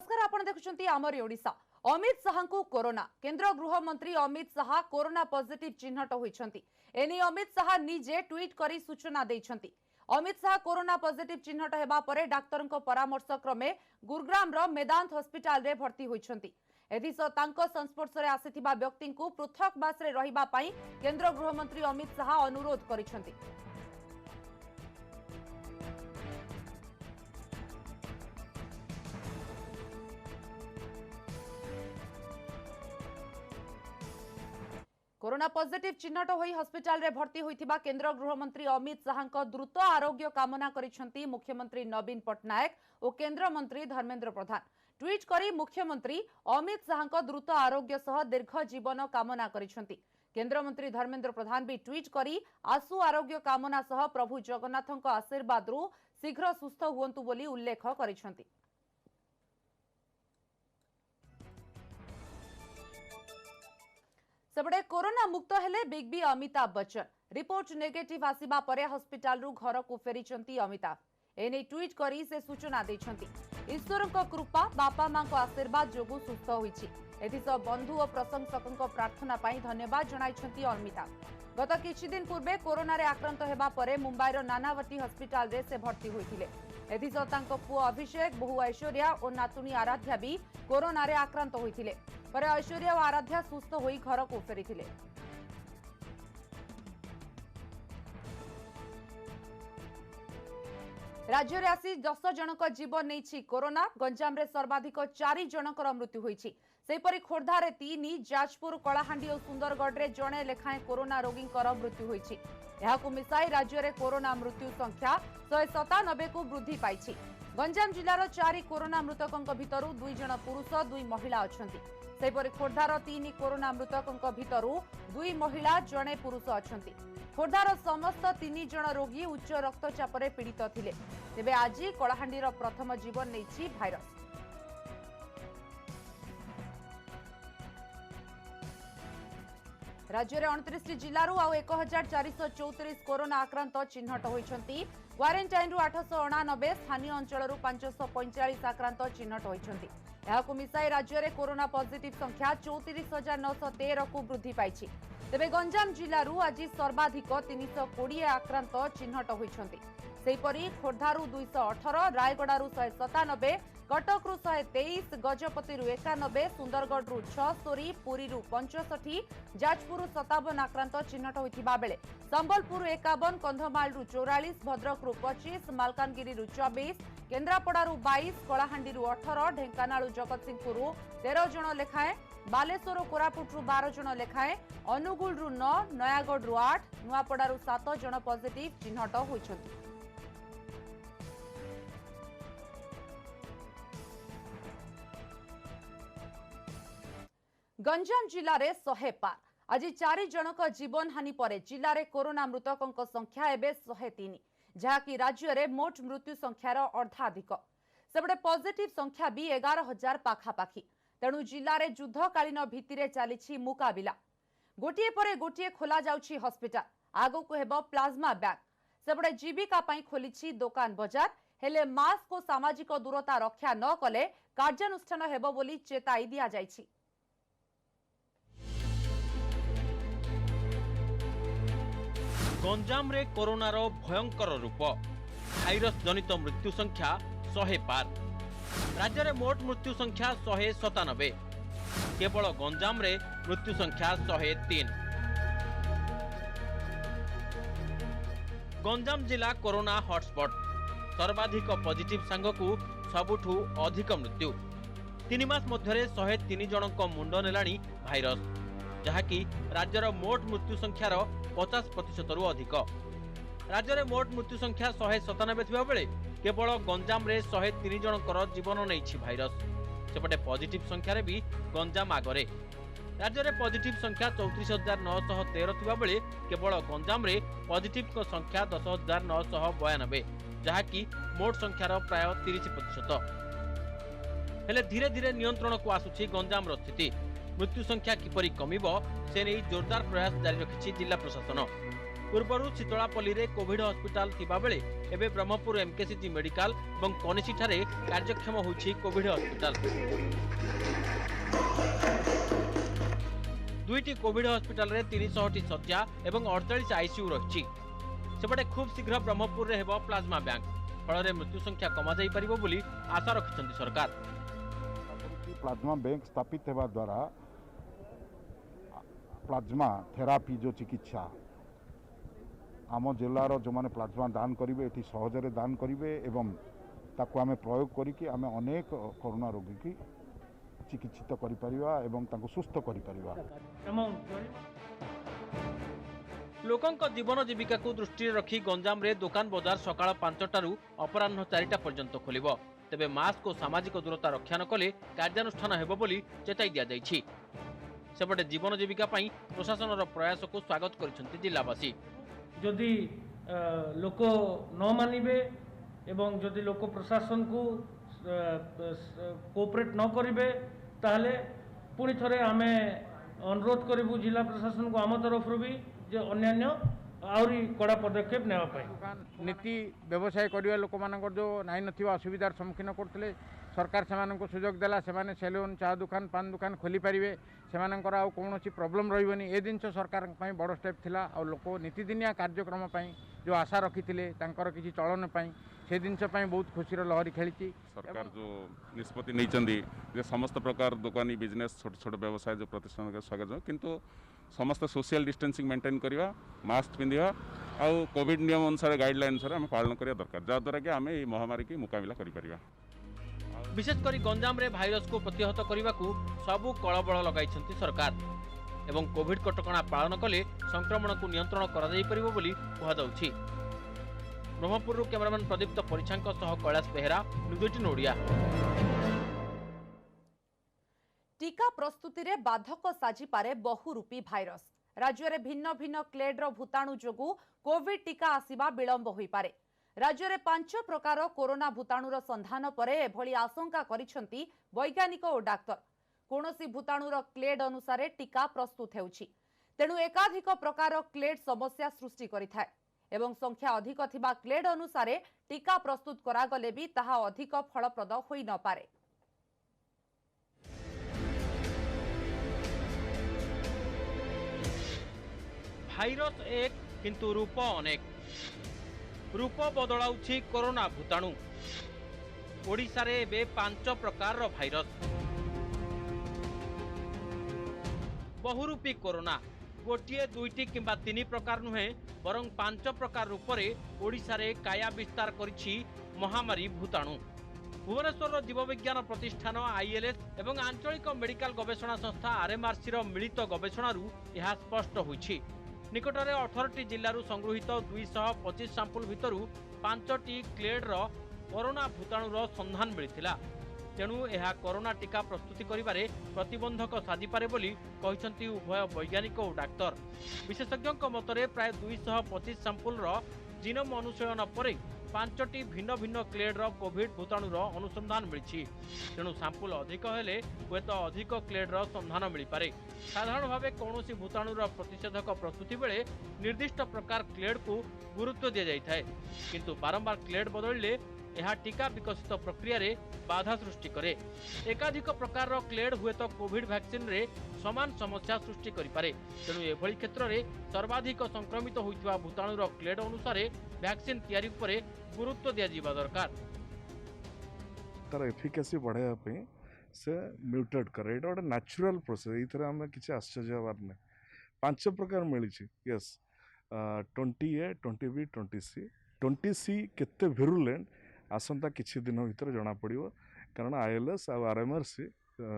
नमस्कार आपण देखुछंती आमरी ओडिशा। अमित शाह को कोरोना केंद्र गृह मंत्री अमित शाह कोरोना पॉजिटिव चिन्हट होइछंती। एनी अमित शाह निजे ट्वीट करी सूचना दैछंती। अमित शाह कोरोना पॉजिटिव चिन्हट हेबा परे डाक्टरଙ୍କ परामर्श क्रमे गुरुग्राम रो मेदांत हॉस्पिटल रे भर्ती होइछंती। एदिसो तांको संस्पर्श रे आसीथिबा व्यक्ति को पृथकवास रे रहिबा पई केंद्र गृह मंत्री अमित शाह अनुरोध करिछंती। कोरोना पॉजिटिव चिन्हट होई हॉस्पिटल रे भर्ती होइथिबा केंद्र गृह मंत्री अमित शाह द्रुत आरोग्य कामना करिसेंती मुख्यमंत्री नवीन पटनायक और केंद्र मंत्री धर्मेंद्र प्रधान। ट्वीट करी मुख्यमंत्री अमित शाह द्रुत आरोग्य सह दीर्घ जीवन कामना करिसेंती। केंद्र मंत्री धर्मेंद्र प्रधान भी ट्वीट करी आशु आरोग्य कामना सह प्रभु जगन्नाथଙ୍କ आशीर्वाद रु शीघ्र सुस्थ हुअंतु बोली उल्लेख करिसेंती। सेबडे कोरोना मुक्त हेले big B Amitabh Bachchan. Report negative आसीबा परे हॉस्पिटल रु घर को फेरिचंती अमिताभ। एने ट्वीट करी से सूचना दैछंती। ईश्वरଙ୍କ कृपा बापा मां को आशीर्वाद जोगु सुस्थ होईछि। एथिस बंधु और प्रशंसकଙ୍କ प्रार्थना पई धन्यवाद जणाइछंती अमिताभ। गत किछि दिन पूर्वे कोरोना रे आक्रांत हेबा परे मुंबई रो नानावती हॉस्पिटल रे से भर्ती होइथिले। एथिस तांको पुओ अभिषेक बहु ऐश्वर्या और नातुनी आराध्या भी कोरोना रे आक्रांत होइथिले। पर ऐश्वर्या और आराध्या सुस्थ होई घर को फेरिथिले। राज्य रे आसी 10 जनक जीवन नेछि कोरोना। गंजाम रे सर्वाधिक 4 जनकर मृत्यु होईछि। सेपरि खोर्धा रे 3, जाजपुर कलाहांडी और सुंदरगढ़ रे जणे लेखाए कोरोना रोगींकर मृत्यु होईछि। एहाकु मिसाई राज्य रे कोरोना मृत्यु संख्या 197 को वृद्धि पाइछि। गंजाम जिल्लार 4 कोरोना मृतकंक भितरु 2 जन पुरुष 2 महिला अछंती। सेपरि खोर्धार 3 कोरोना मृतकंक भितरु 2 महिला जणे पुरुष अछंती। खोर्धार समस्त 3 जन रोगी उच्च रक्तचाप रे पीड़ित थिले। तेबे आज कलाहांडीर प्रथम जीवन नेछि भाइरस। राज्य में 29 जिलूर आउ 1434 कोरोना आक्रांत चिन्हट होइछंती। क्वारेंटाइन रु 889, स्थानीय अंचल 545 आक्रांत चिन्हट होइछंती। एहाकु मिसाई राज्य में कोरोना पॉजिटिव संख्या 34,913 को वृद्धि पाइछि। तेबे गंजाम जिल्लारू आज सर्वाधिक 320 आक्रांत चिन्हट होइछंती। सेहीपरि खोर्धारू 218, रायगड़ारू 197, कटकरू 123, गजपतिरू 91, सुंदरगढ़ 76, पुरीरू 65, जाजपुर 57 आक्रांत चिन्हट होइथिबा बेले संबलपुर 51, कंधमालरू 44, भद्रकरू 25, मालकानगिरी 24, केन्द्रापड़ारू 22, कलाहांडीरू 18, ढेंकानालू जगतसिंहपुर 13 जन लेखाएं, बालेश्वर कोरापुटरू 12 जन लेखाएं, अनुगुलरू 9, नयागढ़ 8, नुआपड़ारू 7 जन पॉजिटिव चिन्हट होइछंती। गंजाम जिल्ला रे 100 पार। आज 4 जनक जीवन हानि परे जिल्ला रे कोरोना मृतकंक संख्या एबे 103, जहाँकि राज्य रे मोट मृत्यु संख्यार अर्धाधिक। सेबडे पॉजिटिव संख्या भी 11,000 पाखापाखी। तेणु जिल्ला रे युद्धकालीन भित्तिरे चलीछि मुकाबिला। गोटिए परे गोटिए खोला जाउछि हॉस्पिटल। आगो को हेबो प्लाज्मा बैंक। सेबडे जीविका पई खोलिछि दुकान बजार। हेले मास्क को सामाजिक दूरता रक्षा न कले कार्यानुष्ठान हेबो बोली चेताई दिया जाइछि। गंजाम रे कोरोनार भयंकर रूप। भाइरस जनित मृत्यु संख्या 100 पार। राज्य में मोट मृत्यु संख्या 197। केवल गंजाम रे मृत्यु संख्या 103। गंजाम जिला कोरोना हॉटस्पॉट। सर्वाधिक पॉजिटिव सांगकू सबुठू अधिक मृत्यु। 3 मास मध्य 103 जनक मुंड नेलाणी भाइरस, जहाँकि राज्यर मोट मृत्यु संख्यार 50% रु अधिक। राज्य में मोट मृत्यु संख्या 197 थिबा बेले केवल गंजाम रे 103 जनकर जीवन नेछि भाइरस। सेपटे पॉजिटिव संख्या रे भी गंजाम आगरे। राज्य में पॉजिटिव संख्या 34,913 थिबा बेले केवल गंजाम रे पॉजिटिव संख्या 10,992, जहाँकि मोट संख्यार प्राय 30%। हेले धीरे धीरे नियंत्रण को आसुछि गंजाम स्थिति। मृत्यु संख्या किपरि कमिबो से नहीं जोरदार प्रयास जारी रखिछि जिला प्रशासन। पूर्व शीतलापल्ली रे कोविड हॉस्पिटल थिबा बेले एबे ब्रह्मपुर एमकेसीजी मेडिकल और कनिसी ठारे कार्यक्षम होछि कोविड हॉस्पिटल। दुईटी कोविड हॉस्पिटल रे 300टी शଯ୍ୟା एवं 48 आईसीयू रही। सेपटे खूब शीघ्र ब्रह्मपुर रे हेबो प्लाज्मा बैंक, फल मृत्यु संख्या कमा जाई परिबो बोली आशा रखिछन्ति सरकार। प्लाज्मा बैंक स्थापित होगा द्वारा प्लाज्मा थेरापी जो चिकित्सा आम जिलार जो मैंने प्लाज्मा दान करेंगे ये सहजरे दान करेंगे एवं ताकू आम प्रयोग करी आम अनेक कोरोना रोगी की चिकित्सित कर सुस्थ कर। लोकंक जीवन जीविका को दृष्टि रखी गंजाम रे दुकान बाजार सकाळ 5टारू अपराह्न 4टा पर्यंत खोलिबो। तेबे मास्क और सामाजिक दूरता रक्षा न कले कार्यानुष्ठान हेबो बोली चेताई दिया जाइछि। सेपटे जीवन जीविका पई प्रशासनर प्रयास को स्वागत करिसेंति जिलावासी। जदि लोक न मानिबे एवं जदि लोक प्रशासन को कोऑपरेट न करिबे ताहले पुणी थरे आमे अनुरोध करिबु जिला प्रशासन को आम तरफ भी जे अन्यान्य आउरी कड़ा पदक्षेप नेवा पाई। नीति व्यवसाय करिया लोक मानकर जो नाई नथिबा असुविधार सम्मुखीन करथिले सरकार सेमाननको सुजोग देला सेमाने सेलून चा दुकान पान दुकान खोली पारिबे सेमानकर आउ कोनोसी प्रॉब्लम रहिबनी ए दिनस सरकार पई बड़ स्टेप थिला। आ लोक नीतिदिनिया कार्यक्रम पई जो आशा रखिथिले तांकर किछि चलन पई से जिनस पई बहुत खुशीर लहरी खेलिछि। सरकार जो निष्पत्ति नैचंदी जे समस्त प्रकार दुकानी बिजनेस छोट छोट व्यवसाय जो प्रतिष्ठान के स्वागत किंतु समस्त सोशल डिस्टेंसिंग मेंटेन करिवा मास्क पिंधिवा आ कोविड नियम अनुसार गाइडलाइन अनुसार हम पालन करिया दरकार जा द्वारा कि आम महामारी की मुकाबला करि परिबा। विशेषकर गंजाम रे भाइरस को प्रतिहत करने को सबू कलबल लगाई सरकार एवं कोविड कटकणा पालन कले संक्रमण को नियंत्रण करा जाई परिबो बोली कहुछि। ब्रह्मपुर कैमरामैन प्रदीप्त परिछांक सह कैलाश बेहेरा, न्यूज 18 ओडिया। टीका प्रस्तुति रे बाधक साजिपारे बहुरूपी भाइरस। राज्य रे भिन्न भिन्न क्लेड्र भूताणु जोगु कोविड टीका आसिबा विलंब होई पारे। राज्य में 5 प्रकार कोरोना भूताणुर संधान पर एभली आशंका करिसेंति वैज्ञानिक और डाक्तर। कोनोसी भूताणुर क्लेड अनुसार टीका प्रस्तुत हेउछि, तेणु एकाधिक प्रकार क्लेड समस्या सृष्टि करिथाय एवं संख्या अधिक थिबा क्लेड अनुसार टीका प्रस्तुत करागले भी ताहा अधिक फलप्रद होई न पारे। भाइरस एक किंतु रूप अनेक। रूप बदलाउछि कोरोना भूताणु। ओडिशा रे एबे 5 प्रकार भाइरस। बहुरूपी कोरोना गोटे दुईटी किंबा 3 प्रकार नुहे बरं 5 प्रकार रूप रे ओडिशा रे काया विस्तार करिछि महामारी भूताणु। भुवनेश्वर जीवविज्ञान प्रतिष्ठान आईएलएस एवं आंचलिक मेडिकल गवेषणा संस्था आरएमआरसी रो मिलित गवेषणारू यह स्पष्ट होइछि। निकटरे 18टी जिल्लारू संगृहीत 225 सैंपल भितरू 5टी क्लेड रो कोरोना भूताणुर संधान मिलिथिला। तेणु यह कोरोना टीका प्रस्तुति करिबारे प्रतिबंधक साजिपारे बोली कहिसंती उभय वैज्ञानिक और डाक्तर। विशेषज्ञों मतरे प्राय 225 सैंपल रो जीनोम अनुशयन पर 5टी भिन्न भिन्न क्लेड रो कोविड भूताणुर अनुसंधान मिली। तेणु सैंपल अधिक हेले हुए तो अधिक क्लेड रो संधान मिल पारे। साधारण भाव कौन भूताणुर प्रतिषेधक प्रस्तुति बेले निर्दिष्ट प्रकार क्लेड को गुरुत्व दि जाए, किंतु बारंबार क्लेड बदलिले यह टीका विकसित प्रक्रिया रे बाधा सृष्टि करे। एकाधिक प्रकार क्लेड हुए तो कोविड वैक्सीन रे समान समस्या सृष्टि करि पारे। तेणु एभली क्षेत्र रे सर्वाधिक संक्रमित होइतबा भूताणुर क्लेड अनुसार वैक्सीन तैयारी उपरे गुरुत्व दिया जिबा दरकार। तार एफिकेसी बढ़ाया पे से म्यूटेट करे एटा ଗୋଟେ न्याचुरल प्रोसेस। इथरे हम किछि आश्चर्य हबार नै 5 प्रकार मिली छी। Yes 20A 20B 20C 20C केते विरुलेंट आसंता किछि दिन भीतर जना पड़िबो, कारण आईएलएस आ आरएमआरसी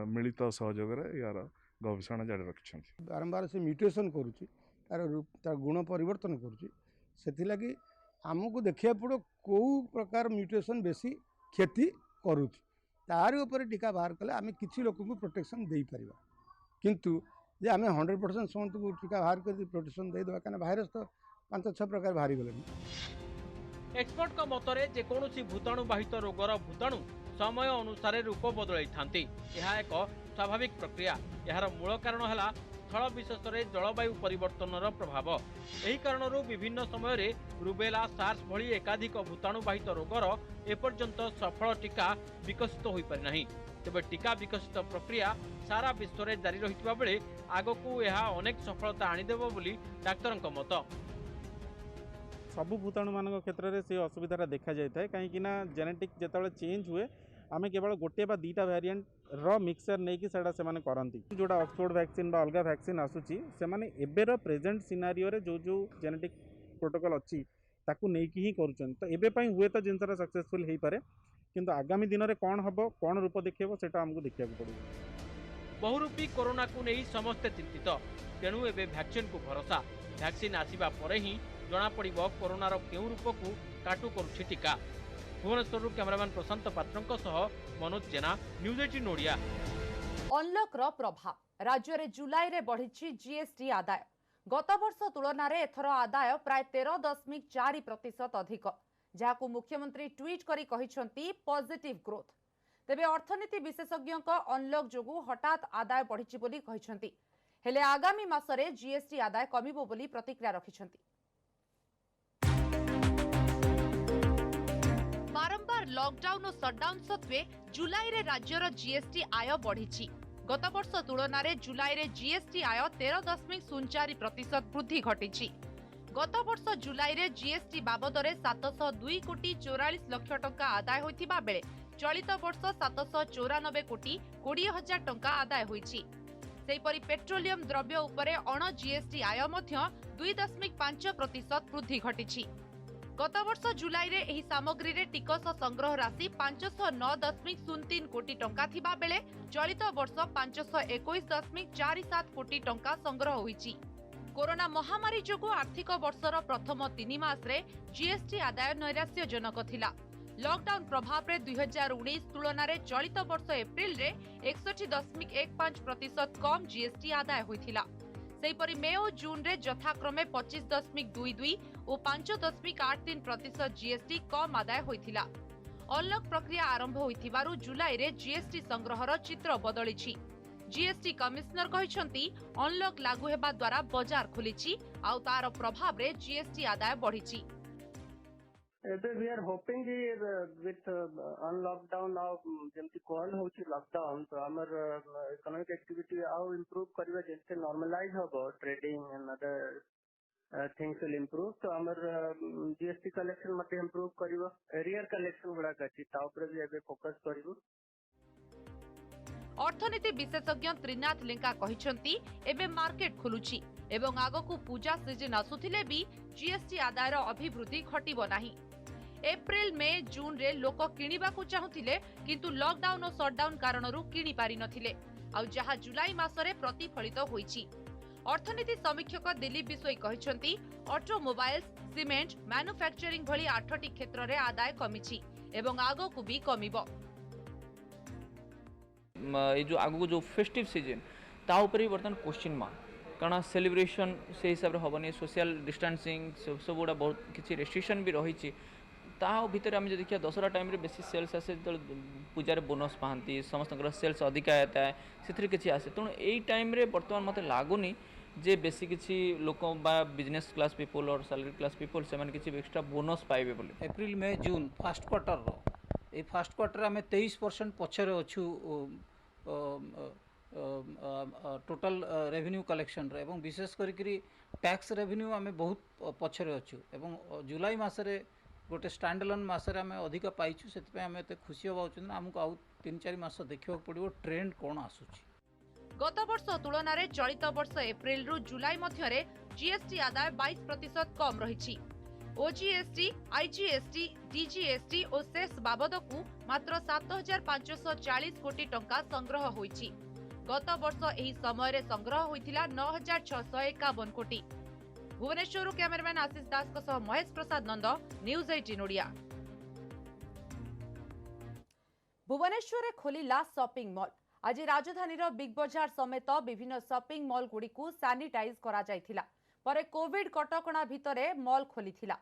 मिलित सहयोग यार गवेषणा जारी रखिछन्ति। बारंबार से म्यूटेशन करुच्ची तार गुण परिवर्तन करुच्ची, सेथिलागी आमको देखिया पड़ो कौ प्रकार म्यूटेशन बेसी क्षति करुच्ची, तार ऊपर टीका बाहर कले आम किसी लोक को प्रोटेक्शन दे पारिबा। किंतु जे आम 100% समस्त को टीका बाहर कर प्रोटेक्शन दे देबा, कारण भाइरस तो 5-6 प्रकार बाहरी गले। एक्सपर्ट का मतरे जेकोसी भूताणु बाहित रोगर भूताणु समय अनुसार रूप बदल यह एक स्वाभाविक प्रक्रिया। यार मूल कारण है स्थल विशेष में जलवायु परिवर्तन प्रभाव। यही कारण विभिन्न समय रुबेला सार्स भली एकाधिक भूताणुबाहित रोगर एपर्यंत सफल टीका विकसित हो पारिना। तेबे टीका विकसित प्रक्रिया सारा विश्व में जारी रही बेले आगकू यह अनेक सफलता आनीदेव बोली डाक्तरक मत। सबु भूताणु मान क्षेत्र में से असुविधा देखा जाए कहीं जेनेटिक जो चेंज हुए आम केवल गोटे बा दुईटा वेरिएंट रो मिक्सचर नहीं कि से माने करंती जोड़ा ऑक्सफोर्ड वैक्सीन बा अलगा वैक्सीन आसुची से माने एबेर प्रेजेंट सिनारियो रे जो जो जेनेटिक प्रोटोकॉल अच्छी ताकू नहीं कि ही करूछन। तो एबे पई हुए तो जिनसरा सक्सेसफुल हेई पारे किंतु आगामी दिन में कौन हम कौन रूप देखेबो सेटा हमको देखिया पड़ो। बहुरूपी कोरोना को नहीं समस्ते चिंतित तेणु एबे वैक्सीन को भरोसा। वैक्सीन आसीबा परे ही जना पड़िबो कोरोनार केउ रूप को काटू करूछि टीका। भुवनेश्वर कैमरामैन प्रशांत पात्रंक सह मनोज जेना, न्यूज 18 ओडिया। अनलक रो प्रभाव राज्य रे जुलाई रे बढ़िछि जीएसटी आदाय। गत वर्ष तुलन में एथर आदाय प्राय 13.4% अधिक, जहां मुख्यमंत्री ट्वीट करी कहिसंती पॉजिटिव ग्रोथ। तेबे अर्थनीति विशेषज्ञ अनलक जोगु हठात आदाय बढ़िछि बोली कहिसंती, हेले आगामी मासरे जीएसटी आदाय कमिबो बोली प्रतिक्रिया रखिसंती। बारंबार लॉकडाउन और शटडाउन सत्वे जुलाई रे राज्यर जीएसटी आय बढ़िछि। गत वर्ष तुलन में जुलाई रे जीएसटी आय 13.04% वृद्धि घटिछि। गत वर्ष जुलाई रे जीएसटी बाबदरे 702 कोटी 44 लक्ष टंका आदाय होइथिबा बेले चलित वर्ष 794 कोटी 20 हजार टंका आदाय होइछि। सेहिपरि पेट्रोलियम द्रव्य उपरे अण जीएसटी आय मध्य 2.5% वृद्धि घटिछि। गत वर्ष जुलाई रे एही सामग्री रे टिकस संग्रह राशि 509.03 कोटी टंका थिबा बेले चलित वर्ष 521.47 कोटी टंका संग्रह होईछि। कोरोना महामारी जोगु आर्थिक वर्षर प्रथम 3 मास रे जीएसटी आदाय नैराश्यजनक थिला। लॉकडाउन प्रभाव रे 2019 तुलन में चलित वर्ष एप्रिल रे 61.15% कम जीएसटी आदाय होइथिला। सेहिपरि मे और जून रे यथाक्रमे 25.22 और 5.83% जीएसटी कम आदाय होइथिला। अनलक प्रक्रिया आरंभ होइथिबारु जुलाई रे जीएसटी संग्रहर चित्र बदलिछि। जीएसटी कमिश्नर कहिसंती अनलक लागू हेबा द्वारा बाजार खुलिछि आ तार प्रभाव रे जीएसटी आदाय बढ़िछि। We are hoping with unlockdown now जेमती कॉल होची लॉकडाउन तो हमर इकोनॉमिक एक्टिविटी आउ इंप्रूव करबे जेते नॉर्मलाइज होबो trading and other things will improve तो हमर जीएसटी कलेक्शन मते इंप्रूव करबो। एरियर कलेक्शन गुडा कछि ता ऊपर भी एबे फोकस करबो। अर्थनीति विशेषज्ञ त्रिनाथ लेंका कहिसंती एबे मार्केट खुलुछि एवं आगकू पूजा सीजन आसुथिले भी जीएसटी आदायर अभिवृद्धि घटिबो नाही। एप्रिल मे जून रे लोक किनिबाकू चाहुथिले किंतु लॉकडाउन और शटडाउन कारणरू किनि पारि नथिले आ जहा जुलाई मासरे प्रतिफलित होईछि। अर्थनीति समीक्षक दिलीप बिसोई कहिसंती ऑटोमोबाइल्स, सीमेंट, मैन्युफैक्चरिंग भली 8टी क्षेत्र रे आदाय कमिछि एवं आगकू भी कमिबो। ये जो आगु जो फेस्टिव सीजन ता ऊपर बर्तमान क्वेश्चन मार्क कारण सेलिब्रेशन से हिसाब से हेनी सोशल डिस्टेंसिंग सब गुड़ा बहुत किसी रेस्ट्रिक्शन भी रही भितर आम देखिए दशहरा टाइम बेसी सेल्स आसे जो पूजार बोनस पाती समस्त सेल्स अधिका होता है से किसी आसे तेणु यही टाइम बर्तमान मत लगुनि जे बेसी किसी लोक बिजनेस क्लास पीपल और सैलरी क्लास पीपल से किसी एक्स्ट्रा बोनस पाइबे बोले। एप्रिल मे जून फास्ट क्वार्टर ये फास्ट क्वार्टर आम 23% पछरे अच्छु टोटल रेवेन्यू कलेक्शन रे एवं विशेष करी टैक्स रेवेन्यू आम बहुत पछरे अच्छु एवं जुलाई मासरे गोटे स्टैंडअलोन मासरे आम अधिक पाइछु से आम एते खुशी होबा आमको आउ 3-4 मास देखा पड़ो ट्रेंड कौन आसुची। गत वर्ष तुलन में चलित वर्ष एप्रिल रु जुलाई मध्य जीएसटी आदाय 22% कम रही। ओजीएसटी, आईजीएसटी, डीजीएसटी और सेस बाबदकू मात्र 7,540 कोटी टंका संग्रह होईछि। गत वर्ष एही समय रे संग्रह होइथिला 9,651 कोटी। भुवनेश्वर कैमरामैन आशीष दास को सह महेश प्रसाद नंद, न्यूज 18 ओडिया। भुवनेश्वर रे खोलिला शॉपिंग मॉल। आज राजधानी बिग बजार समेत विभिन्न शॉपिंग मॉल गुड़ी को सैनिटाइज करा जायथिला परे कोविड कटकणा भितरे मॉल खोली थिला।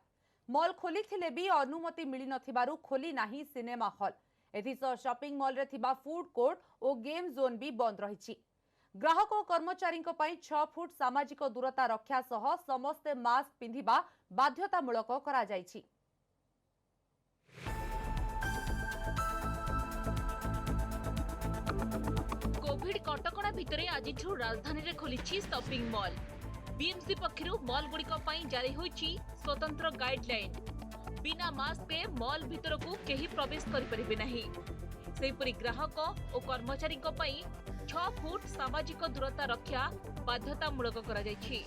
मॉल खोली थिले भी अनुमति मिली नथिबारु खोली नाही सिनेमा हॉल। एथिसह शॉपिंग मॉल रे थिबा फूड कोर्ट और गेम जोन भी बंद रही। ग्राहक और कर्मचारी 6 फुट सामाजिक दूरता रक्षा सह समस्ते मास्क पिंधिबा बाध्यतामूलक करा जायछि। कोविड कटकणा भितरे आज राजधानी रे खोलिछि शॉपिंग मॉल। बीएमसी पक्षरु मॉल गुड़िक जारी होइछि स्वतंत्र गाइडलाइन। बिना मास्क रे मॉल भितर को केही प्रवेश करि परिबे नाही। सेहिपरि ग्राहक और कर्मचारी 6 फुट सामाजिक दूरता रक्षा बाध्यतामूलक करा जायछि।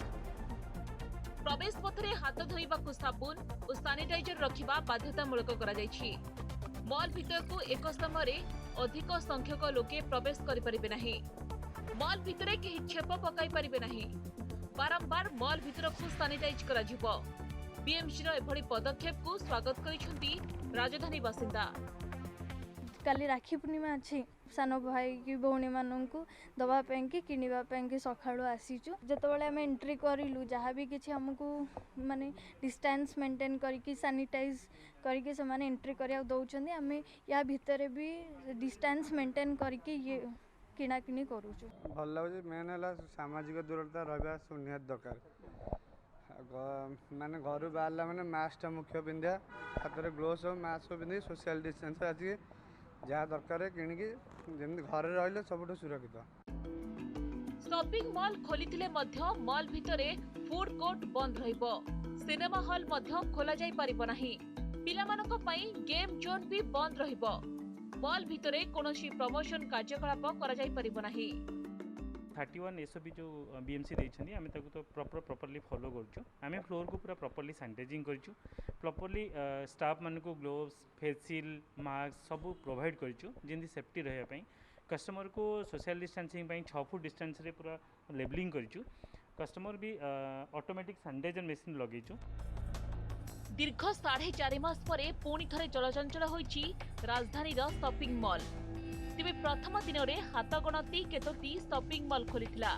प्रवेश पथरे हाथ धोइबाकू साबुन और सैनिटाइजर रखिबा बाध्यतामूलक करा जायछि। मॉल भितर को एक समय अधिक संख्यक लोके प्रवेश करि परिबे नाही। मॉल भितरे केही छेप पकाई परिबे नाही। बारंबार मॉल भितर को सैनिटाइज करा जिवो। बीएमसी रो एभଳି पदक्षेप को स्वागत करिसेंती राजधानी बासिंदा। काली राखी पूर्णिमा अच्छी सान भाई की भौणी मानू दवा कि किणवा कि सका आसीचु जिते आम एंट्री करूँ जहाँ भी किसी आमको माने डिस्टेंस मेंटेन करके सैनिटाइज करके से माने एंट्री करा दौरान आम या भितर भी डिस्टेंस मेंटेन करके ये किना किणी करूँ। भल लगे मेन है सामाजिक दूरता रहा निहाती दरकार। माने घर बाहर मैंने मास्क मुख्य पिंधा हाथ में ग्लोव्स मास्क पिंधि सोशल डिस्टेंस आज जहाँ दरकार किणिकी जमी घर रही सब सुरक्षित। शॉपिंग मॉल खोलिथिले मध्य मॉल भितरे फूड कोर्ट बंद रहिबो। सिनेमा हॉल मध्य खोला जाई परिबो नाही। पिलामानक पई गेम जोन भी बंद रहिबो। मॉल भितरे कोनोसी प्रमोशन कार्यकलाप करा जाई परिबो नाही। 31 एसओपी जो बीएमसी देइछन्ती आमे ताको तो प्रॉपर्ली फॉलो करछु। आमे फ्लोर को पूरा प्रॉपर्ली सैनिटाइजिंग करछु। प्रॉपर्ली स्टाफ मान को ग्लोव्स फेस मास्क सब प्रोवाइड करछु जेंति सेफ्टी रहया पई। कस्टमर को सोशल डिस्टेंसिंग पई 6 फुट डिस्टेंस रे पूरा लेबलिंग करछु। कस्टमर भी ऑटोमेटिक सैनिटाइजर मशीन लगेछु। दीर्घ 4.5 मास परे पुणी थरे चलचंचल होइछि राजधानी रो शॉपिंग मॉल। तेबे प्रथम दिन में हाथ गणति केतोटी शॉपिंग मॉल खोलिथिला।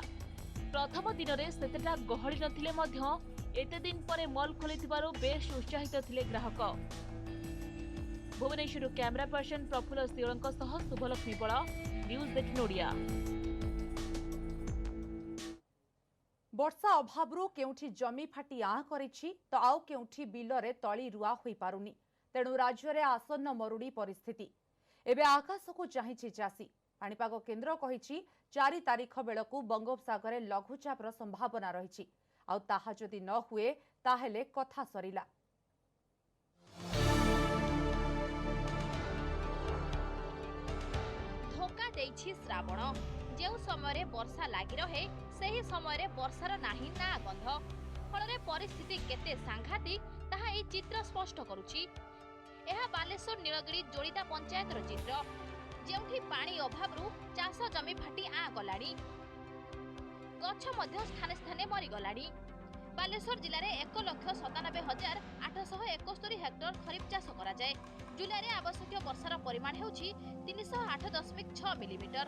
प्रथम दिन में सेतेटा गहली नथिले मध्य एते दिन परे मॉल खोलिथिबारु बेश उत्साहित थिले ग्राहक। भुवनेश्वर कैमरा पर्सन प्रफुल्ल सियोलଙ୍କ सह शुभलक्ष्मी बळ, न्यूज 18 ओडिया। वर्षा अभावरू केउठी जमी फाटी आँ करिछि तो आउ केउठी बिलरे तळी रुआ होई पारुनी। तेणु राज्य में आसन्न मरुड़ी परिस्थिति। एबे आकाश को चाहिए चाषी। पाणीपाग केन्द्र कहिछि 4 तारिख बेलकू बंगोपसागर लघुचापर संभावना रही। आउ ताहा जदि न हुए ताहेले कथा सरिला। धोका देछि श्रावण। जो समय वर्षा लगी रहे सही समय वर्षार नाही ना गंध। फल परिस्थिति केते सांघातिक ताहा ए चित्र स्पष्ट करुछि। यह बालेश्वर नीलगिरी जोड़ीदा पंचायतर चित्र जेउठी पानी अभावरू चाष जमी फाटी आँ गलानी। गछ मध्य स्थाने स्थाने मरीगलानी। बालेश्वर जिले में 1,97,871 हेक्टर खरीफ चाष करा जाए। जुलाई में आवश्यक वर्षार परिमाण होउछि 308.6 मिलीमीटर।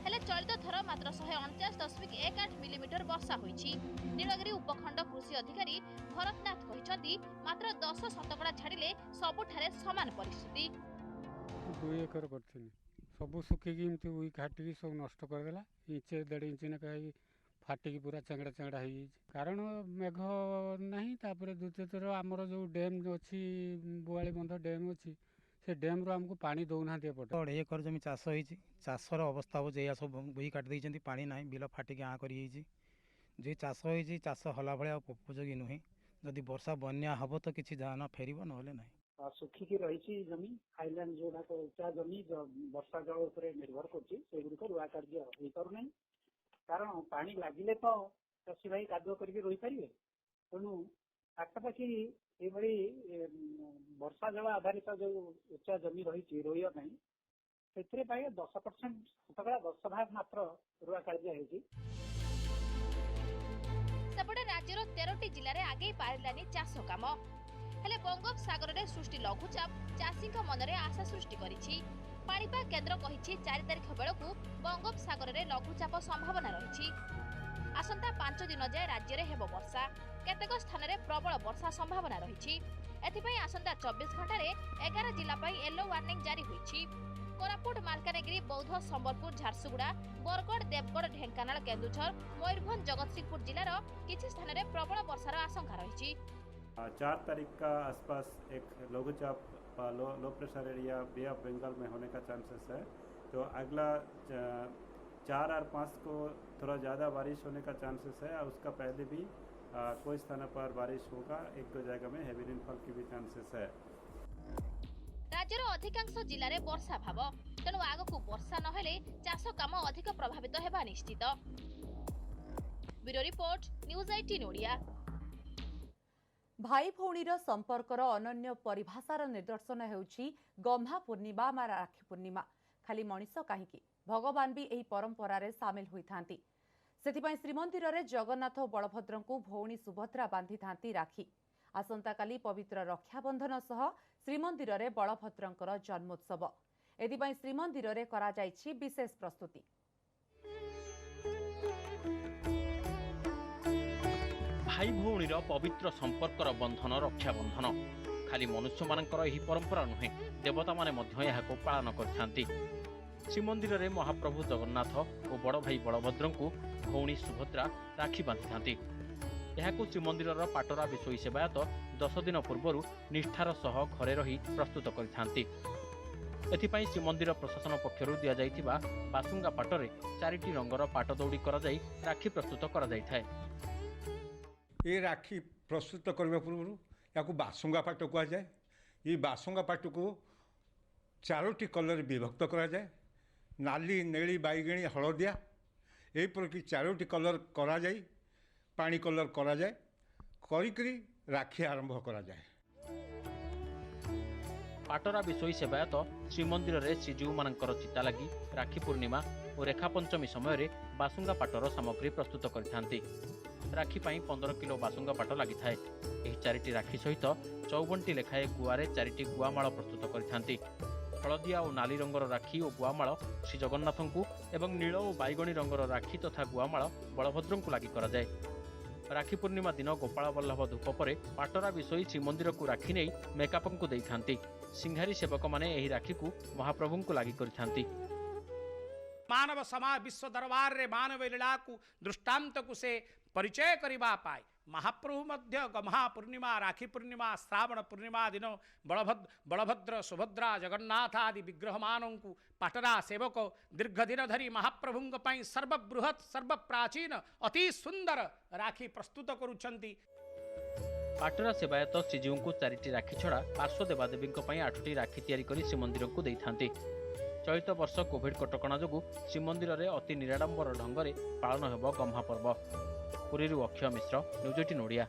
हेले चलित थर मात्र 149.18 मिलीमीटर वर्षा होइछि। नीलगिरी उपखंड कृषि अधिकारी भरतनाथ कहिसंती मात्र 10 शतकड़ा छाड़िले सबुठारे समान परिस्थिति। 2 एकर करथिनी सब सुखिकी एमती उई घाटिकी सब नष्ट कर देला। इंचे 1.5 इंच ना कहीं फाटिकी पूरा चंगड़ा चंगड़ा हो कारण मेघ नहीं। तापर द्वितीय थर आमर जो डैम अच्छी बुआली बंध डैम अच्छी से डैम रो हमको पानी दौना 2.5 एकर जमी चाष होइछि। चाषर अवस्था हो जे सब बुई काट दैछन्ती पानी नाही बिल फाटिकी आँ करी होइछि। जे चाष होइछि चाष हला भलिया उपयोगी नुहे। जदि वर्षा बन्या हब तो किछि धान फेरिबो नहले नाही। सुखिकी रही जमी हाईलैंड जोड़ा उच्चा जमी वर्षा जल उपर निर्भर करछि सेगुड़िक रुआ कार्य हो पारु नाही। कारण पानी लगिले तो चाषी भाई कादुआ करके रही पारे। तेणु पाखापाखि ये वर्षा जल आधारित जो उच्चा जमी रही रोइया से 10% शतकड़ा 10 भाग मात्र रुआ कार्य होइछि। सेपटे राज्यर 13टी जिले में आगे पारिलानी चाष काम। हेले बंगोपसागर में सृष्टि लघुचाप चाषी मन में आशा सृष्टि करिछि। पाणीपाग केन्द्र कहिछि 4 तारिख बेलकू बंगोपसागर में लघुचाप संभावना रही। आसंता 5 दिन जाए राज्य में हेब वर्षा। केतेक स्थान में प्रबल वर्षा संभावना रही। एथिपाई आसंता 24 घंटे 11 जिला पाई येलो वार्निंग जारी होईछि। कोरापुट, मालकानगिरी, बौद्ध, संबलपुर, झारसुगुड़ा, बरगड़, देवगढ़, ढेंकानाल, केन्दुझर, मयूरभंज, जगतसिंहपुर जिलार किछि स्थान में प्रबल वर्षार आशंका रही। 4 तारीख का आसपास एक लघुचाप low pressure area bay of Bengal में होने का चांसेस है। तो अगला 4 और 5 को थोड़ा ज़्यादा बारिश होने का चांसेस है और उसका पहले भी कोई स्थान पर बारिश होगा। 1-2 जगह में हेवी रेनफॉल की भी चांसेस है। राज्यर अधिकांश जिले में वर्षा भाव, तेणु आगकू वर्षा नहेले चाष काम अधिक प्रभावित हेबा निश्चित। Bureau report, news 18 Odia. भाई भौणीर संपर्कर अनन्य परिभाषार निदर्शन हेउछि गम्हा पूर्णिमा मा राखी पूर्णिमा। खाली मनीष कहीं भगवान भी एही परंपरा रे सामिल होइथांती। सेथिपाई श्रीमंदिर रे जगन्नाथ बलभद्र को भौणी सुभद्रा बांधि थांती राखी। आसंता काली पवित्र रक्षाबंधन सह श्रीमंदिर रे बलभद्रंकर जन्मोत्सव। एथिपाई श्रीमंदिर रे करा जाइछि विशेष प्रस्तुति। भाई भौणीर पवित्र संपर्कर बंधन रक्षाबंधन खाली मनुष्य मानकर एही परंपरा नुहे, देवता माने मध्य एहाको पालन करथांती। श्रीमंदिर रे महाप्रभु जगन्नाथ और बड़ भाई बलभद्र को भौणी सुभद्रा राखी बांधि थांती। एहाको श्रीमंदिर पाटरा विषयी सेवायत 10 दिन पूर्व निष्ठार सह घरे रही प्रस्तुत करथांती। एथिपाई श्रीमंदिर प्रशासन पक्षरु दिया जाइथिबा बासुंगा पाटरे 4टी रंगर पाट दौड़ी करा जाई राखी प्रस्तुत करा जाइथाय। ये राखी प्रस्तुत करने पूर्व या बासुंगा पाट कह जाए। ये बासुंगा पाट को 4टी कलर विभक्त करा जाए। नाली, नेली, बैगणी, हलदिया यहीपरिक 4टी कलर करा जाए। पानी कलर करा जाए करी राखी आरंभ करा जाए। पाटरा विषयी सेवायत श्रीमंदिर रे श्रीजीव मानकर चिता लगी राखी पूर्णिमा और रेखा पंचमी समय रे बासुंगा पाटर सामग्री प्रस्तुत करथांती। राखी पाई 15 किलो बासुंगा पाट लगी थाए। एही 4टी राखी सहित 54टी लेखाए गुआरे 4टी गुआमाଳ प्रस्तुत करथांती। हलदिया और नाली रंगर राखी और गुआमाଳ श्री जगन्नाथ को एवं नील और बैगणी रंगर राखी तथा गुआमाଳ बलभद्र को लगी करा जाए। राखी पूर्णिमा दिन गोपाल बल्लभ धूप पर पाटरा विषयी श्रीमंदिर को राखी नहीं मेकअप को देइथांती। सिंघारी सेवक माने एही राखी को महाप्रभु को लगी करथांती। मानव समाज विश्व दरबार रे मानव लीला को दृष्टांत को से परिचय करिबा पाए महाप्रभु मध्य गम्हा पूर्णिमा, राखी पूर्णिमा, श्रावण पूर्णिमा दिन बलभद्र, सुभद्रा, जगन्नाथ आदि विग्रह मानों को पाटरा सेवक दीर्घ दिन धरी महाप्रभु पाई सर्वबृहत सर्वप्राचीन अति सुंदर राखी प्रस्तुत करुछंती। पाटरा सेवायत श्रीजीव को 4टी राखी छड़ा पार्श्व देवादेवी 8टी राखी तैयारी करी श्रीमंदिर को देइथांती। चलित वर्ष कोविड कटकणा जोगु श्रीमंदिर रे अति निराडंबर ढंग से पालन हेब गम्हा पर्व। पुरीरू अक्षय मिश्र, न्यूज 18 ओडिया।